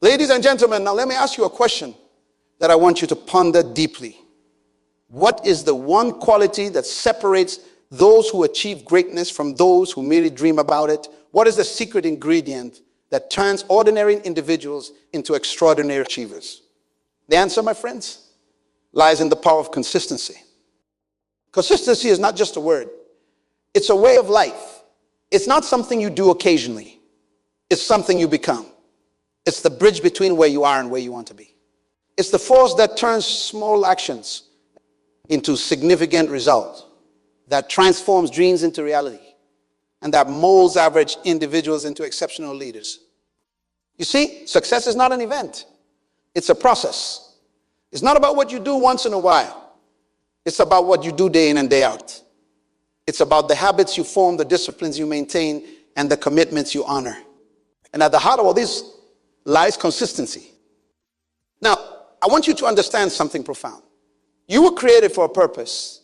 Ladies and gentlemen, now let me ask you a question that I want you to ponder deeply. What is the one quality that separates those who achieve greatness from those who merely dream about it? What is the secret ingredient that turns ordinary individuals into extraordinary achievers? The answer, my friends, lies in the power of consistency. Consistency is not just a word. It's a way of life. It's not something you do occasionally. It's something you become. It's the bridge between where you are and where you want to be. It's the force that turns small actions into significant results, that transforms dreams into reality, and that molds average individuals into exceptional leaders. You see, success is not an event. It's a process. It's not about what you do once in a while. It's about what you do day in and day out. It's about the habits you form, the disciplines you maintain, and the commitments you honor. And at the heart of all this lies consistency. Now, I want you to understand something profound. You were created for a purpose.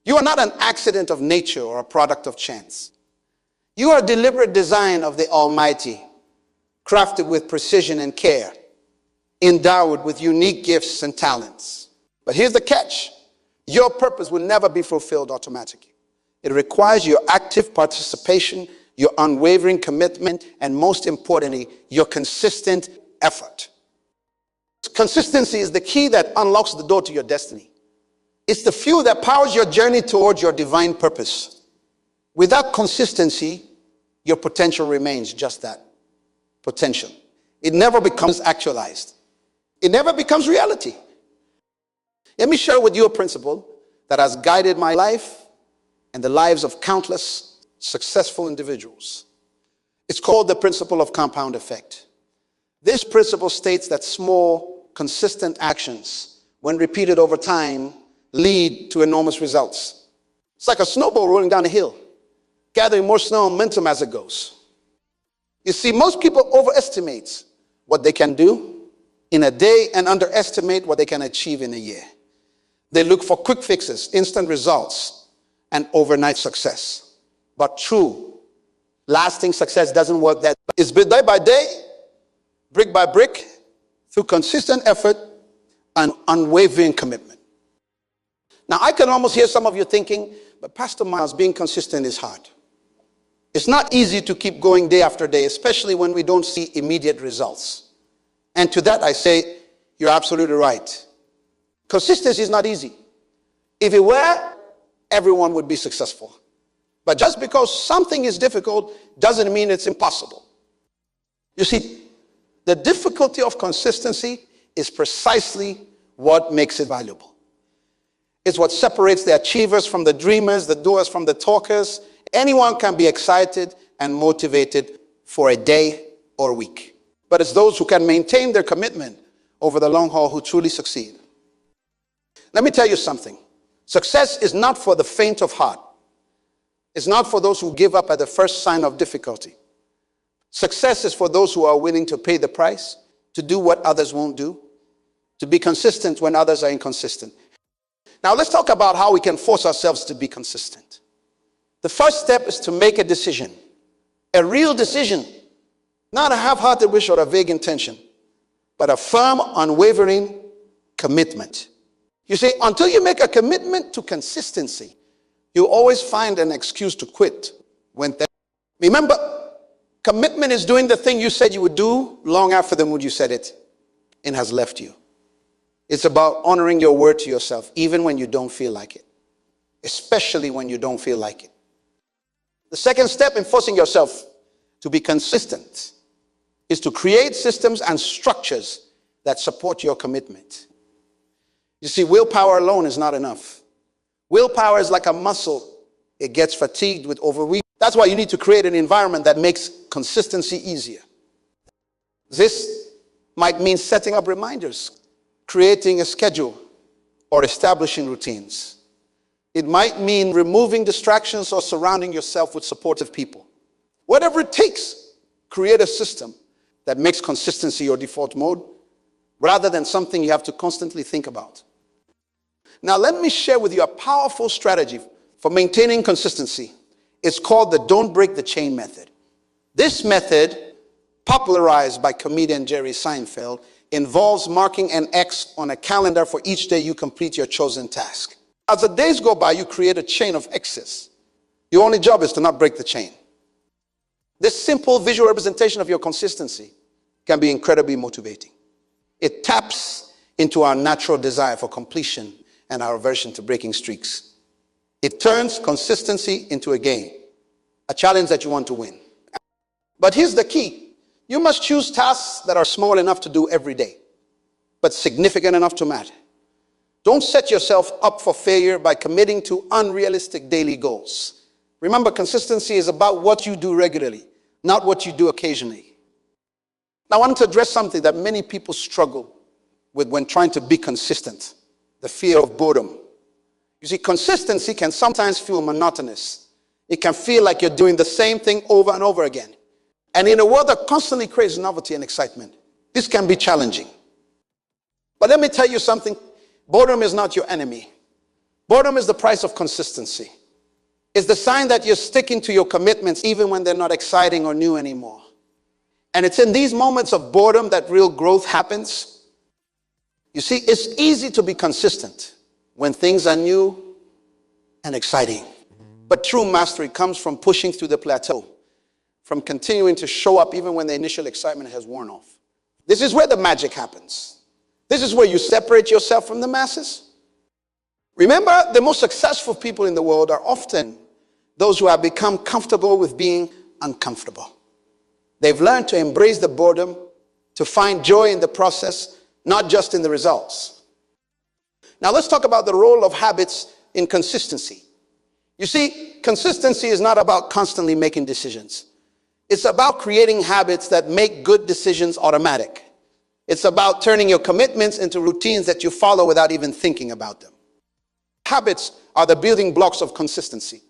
You are not an accident of nature or a product of chance. You are a deliberate design of the Almighty, crafted with precision and care, endowed with unique gifts and talents. But here's the catch. Your purpose will never be fulfilled automatically. It requires your active participation, your unwavering commitment, and most importantly, your consistent effort. Consistency is the key that unlocks the door to your destiny. It's the fuel that powers your journey towards your divine purpose. Without consistency, your potential remains just that, potential. It never becomes actualized. It never becomes reality. Let me share with you a principle that has guided my life and the lives of countless successful individuals. It's called the principle of compound effect. This principle states that small, consistent actions, when repeated over time, lead to enormous results. It's like a snowball rolling down a hill, gathering more snow and momentum as it goes. You see, most people overestimate what they can do in a day and underestimate what they can achieve in a year. They look for quick fixes, instant results, and overnight success. But true, lasting success doesn't work that way. It's day by day, brick by brick, through consistent effort and unwavering commitment. Now, I can almost hear some of you thinking, but Pastor Myles, being consistent is hard. It's not easy to keep going day after day, especially when we don't see immediate results. And to that I say, you're absolutely right. Consistency is not easy. If it were, everyone would be successful. But just because something is difficult doesn't mean it's impossible. You see, the difficulty of consistency is precisely what makes it valuable. It's what separates the achievers from the dreamers, the doers from the talkers. Anyone can be excited and motivated for a day or a week. But it's those who can maintain their commitment over the long haul who truly succeed. Let me tell you something. Success is not for the faint of heart. It's not for those who give up at the first sign of difficulty. Success is for those who are willing to pay the price, to do what others won't do, to be consistent when others are inconsistent. Now let's talk about how we can force ourselves to be consistent. The first step is to make a decision, a real decision, not a half-hearted wish or a vague intention, but a firm, unwavering commitment. You see, until you make a commitment to consistency, you always find an excuse to quit. Remember, commitment is doing the thing you said you would do long after the mood you said it and has left you. It's about honoring your word to yourself, even when you don't feel like it, especially when you don't feel like it. The second step in forcing yourself to be consistent is to create systems and structures that support your commitment. You see, willpower alone is not enough. Willpower is like a muscle. It gets fatigued with overwork. That's why you need to create an environment that makes consistency easier. This might mean setting up reminders, creating a schedule, or establishing routines. It might mean removing distractions or surrounding yourself with supportive people. Whatever it takes, create a system that makes consistency your default mode rather than something you have to constantly think about. Now, let me share with you a powerful strategy for maintaining consistency. It's called the don't break the chain method. This method popularized by comedian Jerry Seinfeld, involves marking an X on a calendar for each day you complete your chosen task. As the days go by, you create a chain of X's. Your only job is to not break the chain. This simple visual representation of your consistency can be incredibly motivating. It taps into our natural desire for completion and our aversion to breaking streaks. It turns consistency into a game, a challenge that you want to win. But here's the key. You must choose tasks that are small enough to do every day, but significant enough to matter. Don't set yourself up for failure by committing to unrealistic daily goals. Remember, consistency is about what you do regularly, not what you do occasionally. Now, I want to address something that many people struggle with when trying to be consistent: the fear of boredom. You see, consistency can sometimes feel monotonous. It can feel like you're doing the same thing over and over again. And in a world that constantly craves novelty and excitement, this can be challenging. But let me tell you something. Boredom is not your enemy. Boredom is the price of consistency. It's the sign that you're sticking to your commitments even when they're not exciting or new anymore. And it's in these moments of boredom that real growth happens. You see, it's easy to be consistent when things are new and exciting. But true mastery comes from pushing through the plateau, from continuing to show up even when the initial excitement has worn off. This is where the magic happens. This is where you separate yourself from the masses. Remember, the most successful people in the world are often those who have become comfortable with being uncomfortable. They've learned to embrace the boredom, to find joy in the process, not just in the results. Now let's talk about the role of habits in consistency. You see, consistency is not about constantly making decisions. It's about creating habits that make good decisions automatic. It's about turning your commitments into routines that you follow without even thinking about them. Habits are the building blocks of consistency.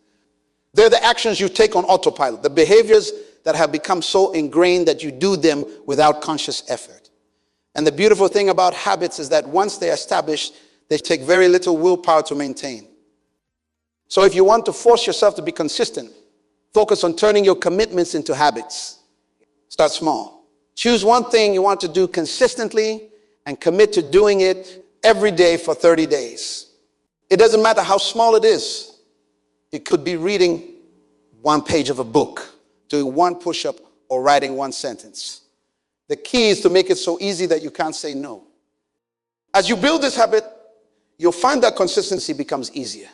They're the actions you take on autopilot, the behaviors that have become so ingrained that you do them without conscious effort. And the beautiful thing about habits is that once they're established, they take very little willpower to maintain. So if you want to force yourself to be consistent, focus on turning your commitments into habits. Start small. Choose one thing you want to do consistently and commit to doing it every day for 30 days. It doesn't matter how small it is. It could be reading one page of a book, doing one push-up, or writing one sentence. The key is to make it so easy that you can't say no. As you build this habit, you'll find that consistency becomes easier.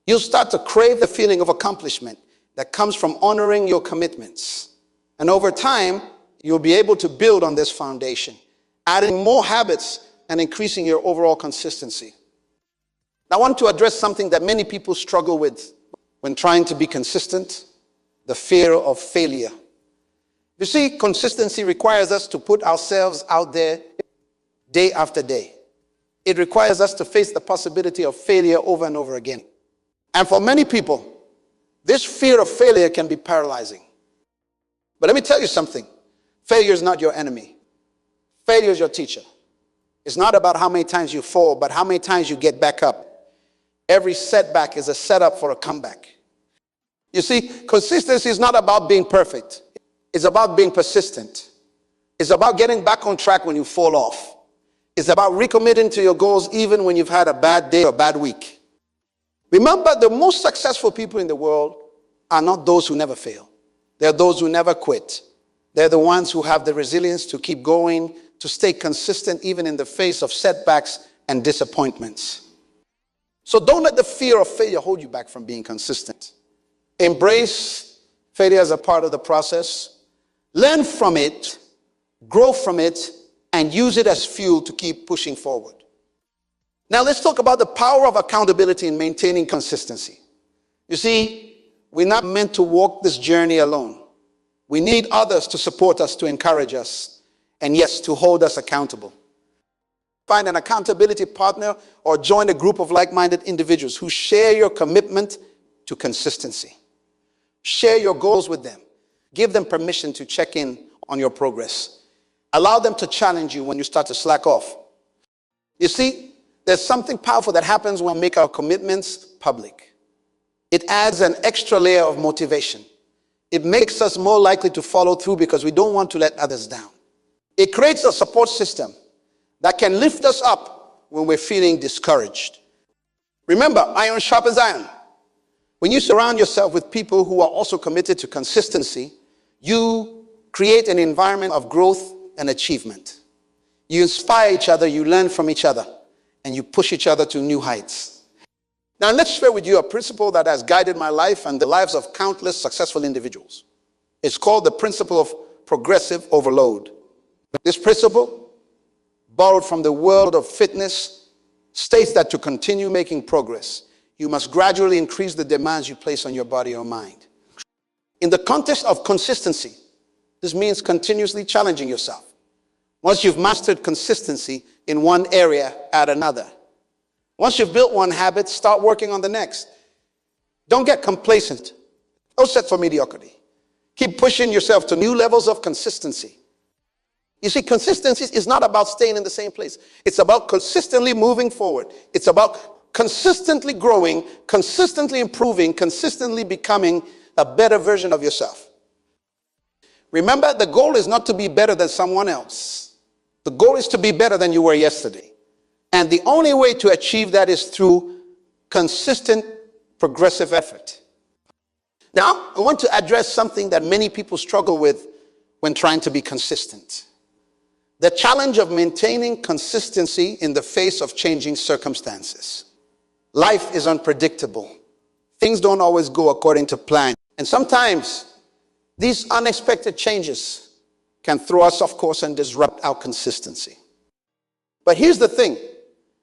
You'll start to crave the feeling of accomplishment that comes from honoring your commitments. And over time, you'll be able to build on this foundation, adding more habits and increasing your overall consistency. Now, I want to address something that many people struggle with when trying to be consistent: the fear of failure. You see, consistency requires us to put ourselves out there day after day. It requires us to face the possibility of failure over and over again. And for many people, this fear of failure can be paralyzing. But let me tell you something. Failure is not your enemy. Failure is your teacher. It's not about how many times you fall, but how many times you get back up. Every setback is a setup for a comeback. You see, consistency is not about being perfect. It's about being persistent. It's about getting back on track when you fall off. It's about recommitting to your goals even when you've had a bad day or bad week. Remember, the most successful people in the world are not those who never fail. They're those who never quit. They're the ones who have the resilience to keep going, to stay consistent even in the face of setbacks and disappointments. So don't let the fear of failure hold you back from being consistent. Embrace failure as a part of the process. Learn from it, grow from it, and use it as fuel to keep pushing forward. Now let's talk about the power of accountability in maintaining consistency. You see, we're not meant to walk this journey alone. We need others to support us, to encourage us, and yes, to hold us accountable. Find an accountability partner or join a group of like-minded individuals who share your commitment to consistency. Share your goals with them. Give them permission to check in on your progress. Allow them to challenge you when you start to slack off. You see, there's something powerful that happens when we make our commitments public. It adds an extra layer of motivation. It makes us more likely to follow through because we don't want to let others down. It creates a support system that can lift us up when we're feeling discouraged. Remember, iron sharpens iron. When you surround yourself with people who are also committed to consistency, you create an environment of growth and achievement. You inspire each other, you learn from each other, and you push each other to new heights. Now, let's share with you a principle that has guided my life and the lives of countless successful individuals. It's called the principle of progressive overload. This principle, borrowed from the world of fitness, states that to continue making progress, you must gradually increase the demands you place on your body or mind. In the context of consistency, this means continuously challenging yourself. Once you've mastered consistency in one area, add another. Once you've built one habit, start working on the next. Don't get complacent. Don't set for mediocrity. Keep pushing yourself to new levels of consistency. You see, consistency is not about staying in the same place. It's about consistently moving forward. It's about consistently growing, consistently improving, consistently becoming a better version of yourself. Remember, the goal is not to be better than someone else. The goal is to be better than you were yesterday. And the only way to achieve that is through consistent, progressive effort. Now, I want to address something that many people struggle with when trying to be consistent. The challenge of maintaining consistency in the face of changing circumstances. Life is unpredictable. Things don't always go according to plan. And sometimes these unexpected changes can throw us off course and disrupt our consistency. But here's the thing.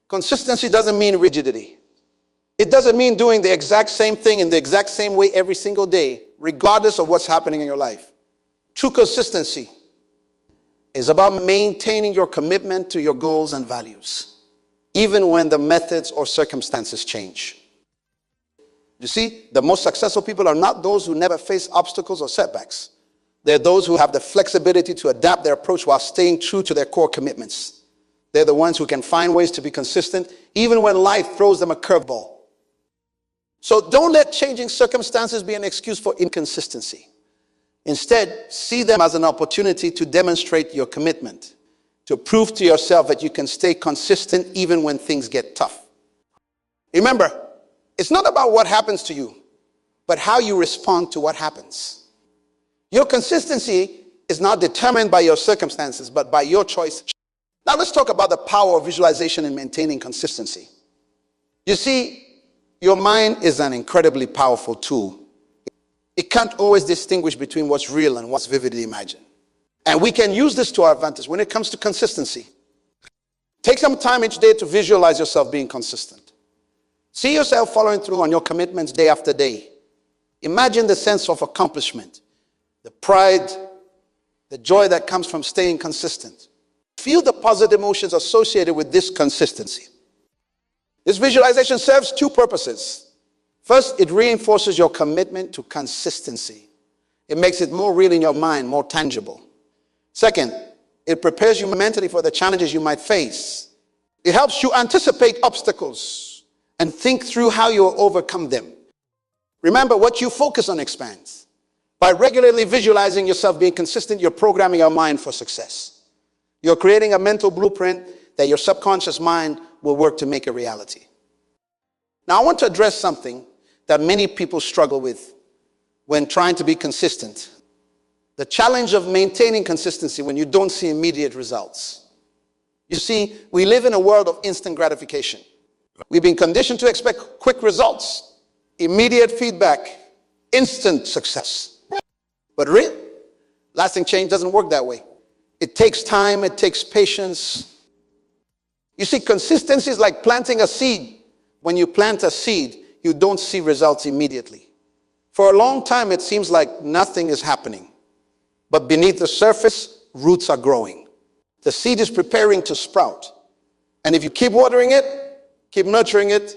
Consistency doesn't mean rigidity. It doesn't mean doing the exact same thing in the exact same way every single day, regardless of what's happening in your life. True consistency is about maintaining your commitment to your goals and values, even when the methods or circumstances change. You see, the most successful people are not those who never face obstacles or setbacks. They're those who have the flexibility to adapt their approach while staying true to their core commitments. They're the ones who can find ways to be consistent, even when life throws them a curveball. So don't let changing circumstances be an excuse for inconsistency. Instead, see them as an opportunity to demonstrate your commitment, to prove to yourself that you can stay consistent even when things get tough. Remember, it's not about what happens to you, but how you respond to what happens. Your consistency is not determined by your circumstances, but by your choice. Now let's talk about the power of visualization in maintaining consistency. You see, your mind is an incredibly powerful tool. It can't always distinguish between what's real and what's vividly imagined. And we can use this to our advantage when it comes to consistency. Take some time each day to visualize yourself being consistent. See yourself following through on your commitments day after day. Imagine the sense of accomplishment, the pride, the joy that comes from staying consistent. Feel the positive emotions associated with this consistency. This visualization serves two purposes. First, it reinforces your commitment to consistency. It makes it more real in your mind, more tangible. Second, it prepares you mentally for the challenges you might face. It helps you anticipate obstacles and think through how you will overcome them. Remember, what you focus on expands. By regularly visualizing yourself being consistent, you're programming your mind for success. You're creating a mental blueprint that your subconscious mind will work to make a reality. Now, I want to address something that many people struggle with when trying to be consistent. The challenge of maintaining consistency when you don't see immediate results. You see, we live in a world of instant gratification. We've been conditioned to expect quick results, immediate feedback, instant success. But really, lasting change doesn't work that way. It takes time, it takes patience. You see, consistency is like planting a seed. When you plant a seed, you don't see results immediately. For a long time, it seems like nothing is happening. But beneath the surface, roots are growing. The seed is preparing to sprout. And if you keep watering it, keep nurturing it,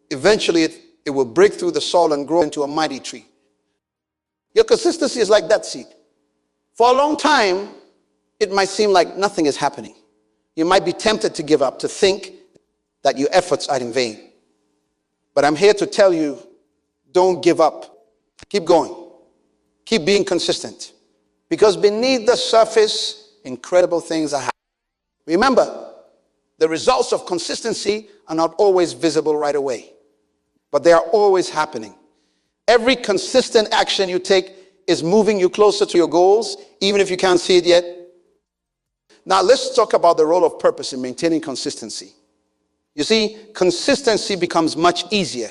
eventually it will break through the soil and grow into a mighty tree. Your consistency is like that seed. For a long time, it might seem like nothing is happening. You might be tempted to give up, to think that your efforts are in vain. But I'm here to tell you, don't give up. Keep going. Keep being consistent. Because beneath the surface, incredible things are happening. Remember, the results of consistency are not always visible right away, but they are always happening. Every consistent action you take is moving you closer to your goals, even if you can't see it yet. Now, let's talk about the role of purpose in maintaining consistency. You see, consistency becomes much easier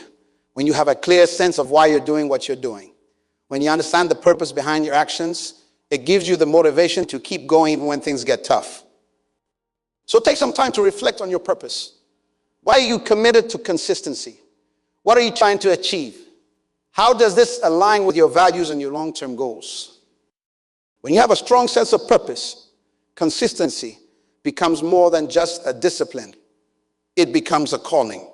when you have a clear sense of why you're doing what you're doing. When you understand the purpose behind your actions, it gives you the motivation to keep going even when things get tough. So take some time to reflect on your purpose. Why are you committed to consistency? What are you trying to achieve? How does this align with your values and your long-term goals? When you have a strong sense of purpose, consistency becomes more than just a discipline. It becomes a calling.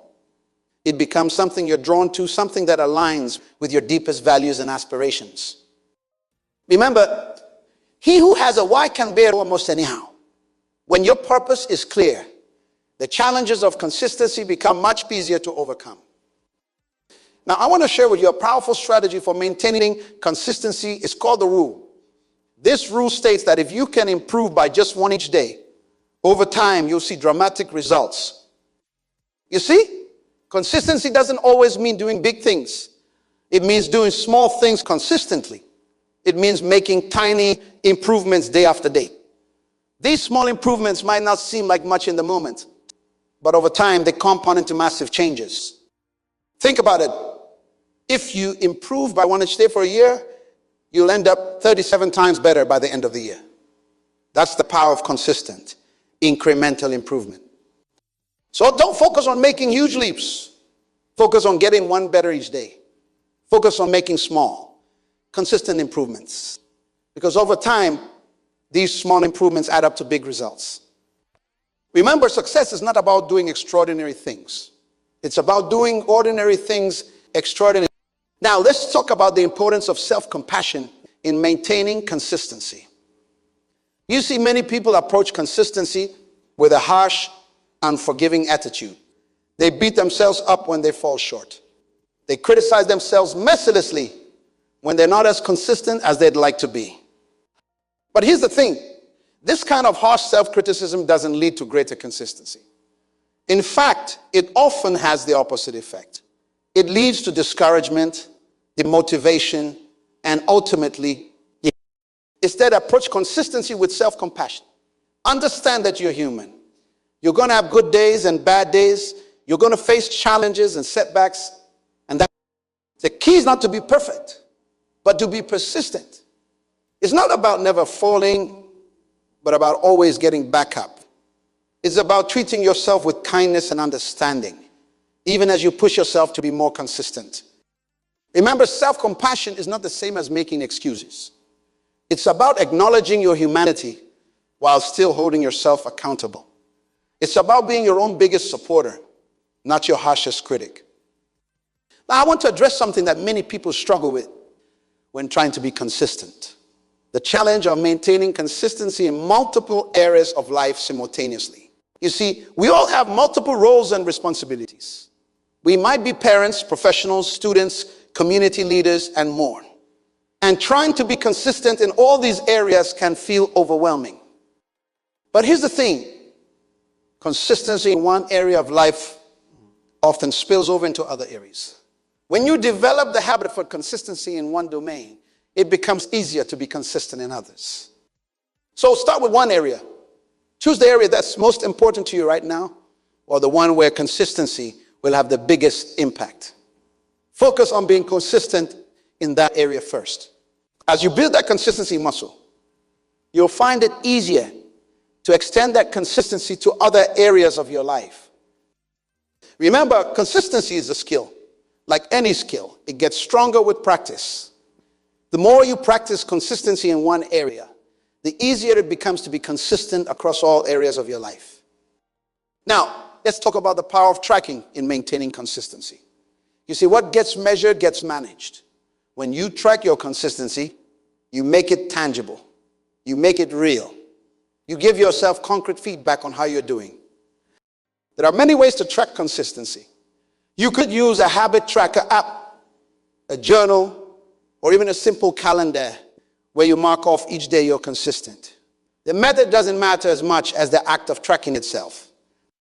It becomes something you're drawn to, something that aligns with your deepest values and aspirations. Remember, he who has a why can bear almost anyhow. When your purpose is clear, the challenges of consistency become much easier to overcome. Now, I want to share with you a powerful strategy for maintaining consistency. It's called the rule. This rule states that if you can improve by just one each day, over time, you'll see dramatic results. You see, consistency doesn't always mean doing big things. It means doing small things consistently. It means making tiny improvements day after day. These small improvements might not seem like much in the moment, but over time, they compound into massive changes. Think about it. If you improve by one each day for a year, you'll end up 37 times better by the end of the year. That's the power of consistent, incremental improvement. So don't focus on making huge leaps. Focus on getting one better each day. Focus on making small, consistent improvements. Because over time, these small improvements add up to big results. Remember, success is not about doing extraordinary things. It's about doing ordinary things extraordinary. Now, let's talk about the importance of self-compassion in maintaining consistency. You see, many people approach consistency with a harsh, unforgiving attitude. They beat themselves up when they fall short. They criticize themselves mercilessly when they're not as consistent as they'd like to be. But here's the thing. This kind of harsh self-criticism doesn't lead to greater consistency. In fact, it often has the opposite effect. It leads to discouragement, demotivation, and ultimately, instead approach consistency with self-compassion. Understand that you're human. You're going to have good days and bad days. You're going to face challenges and setbacks. And the key is not to be perfect, but to be persistent. It's not about never falling, but about always getting back up. It's about treating yourself with kindness and understanding, even as you push yourself to be more consistent. Remember, self-compassion is not the same as making excuses. It's about acknowledging your humanity while still holding yourself accountable. It's about being your own biggest supporter, not your harshest critic. Now, I want to address something that many people struggle with when trying to be consistent. The challenge of maintaining consistency in multiple areas of life simultaneously. You see, we all have multiple roles and responsibilities. We might be parents, professionals, students, community leaders, and more. And trying to be consistent in all these areas can feel overwhelming. But here's the thing. Consistency in one area of life often spills over into other areas. When you develop the habit for consistency in one domain, it becomes easier to be consistent in others. So start with one area. Choose the area that's most important to you right now, or the one where consistency will have the biggest impact. Focus on being consistent in that area first. As you build that consistency muscle, you'll find it easier to extend that consistency to other areas of your life. Remember, consistency is a skill. Like any skill, it gets stronger with practice. The more you practice consistency in one area, the easier it becomes to be consistent across all areas of your life. Now, let's talk about the power of tracking in maintaining consistency. You see, what gets measured gets managed. When you track your consistency, you make it tangible. You make it real. You give yourself concrete feedback on how you're doing. There are many ways to track consistency. You could use a habit tracker app, a journal, or even a simple calendar where you mark off each day you're consistent. The method doesn't matter as much as the act of tracking itself.